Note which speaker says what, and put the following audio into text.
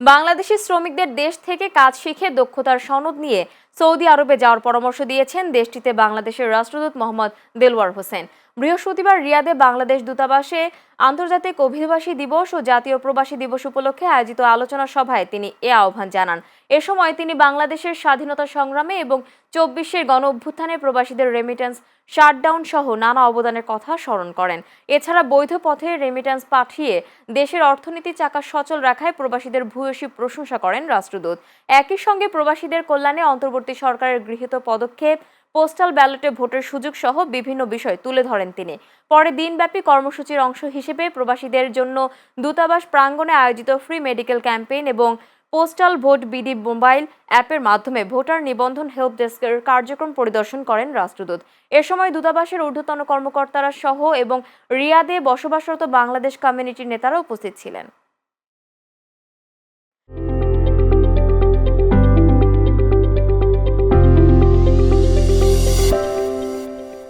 Speaker 1: বাংলাদেশি শ্রমিকদের দেশ থেকে কাজ শিখে দক্ষতার সনদ নিয়ে সৌদি আরবে যাওয়ার পরামর্শ দিয়েছেন দেশটিতে বাংলাদেশের রাষ্ট্রদূত মোহাম্মদ দেলওয়ার হোসেন। বৃহস্পতিবার রিয়াদে বাংলাদেশ দূতাবাসে আন্তর্জাতিক অভিবাসী দিবস ও জাতীয় প্রবাসী দিবস উপলক্ষে আয়োজিত আলোচনা সভায় তিনি এ আহ্বান জানান। এ সময় তিনি বাংলাদেশের স্বাধীনতা সংগ্রামে এবং ২৪-এর গণ অভ্যুত্থানে প্রবাসীদের রেমিটেন্স শাটডাউন সহ নানা অবদানের কথা স্মরণ করেন। এছাড়া বৈধ পথে রেমিটেন্স পাঠিয়ে দেশের অর্থনীতি চাকা সচল রাখায় প্রবাসীদের ভূয়সী প্রশংসা করেন রাষ্ট্রদূত। একই সঙ্গে প্রবাসীদের কল্যাণে অন্তর্বর্তী সরকারের গৃহীত পদক্ষেপ, পোস্টাল ব্যালটে ভোটের সুযোগ সহ বিভিন্ন বিষয় তুলে ধরেন তিনি। পরে দিনব্যাপী কর্মসূচির অংশ হিসেবে প্রবাসীদের জন্য দূতাবাস প্রাঙ্গণে আয়োজিত ফ্রি মেডিকেল ক্যাম্পেইন এবং পোস্টাল ভোট বিডি মোবাইল অ্যাপের মাধ্যমে ভোটার নিবন্ধন হেল্প ডেস্কের কার্যক্রম পরিদর্শন করেন রাষ্ট্রদূত। এ সময় দূতাবাসের ঊর্ধ্বতন কর্মকর্তারা সহ এবং রিয়াদে বসবাসরত বাংলাদেশ কমিউনিটির নেতারা উপস্থিত ছিলেন।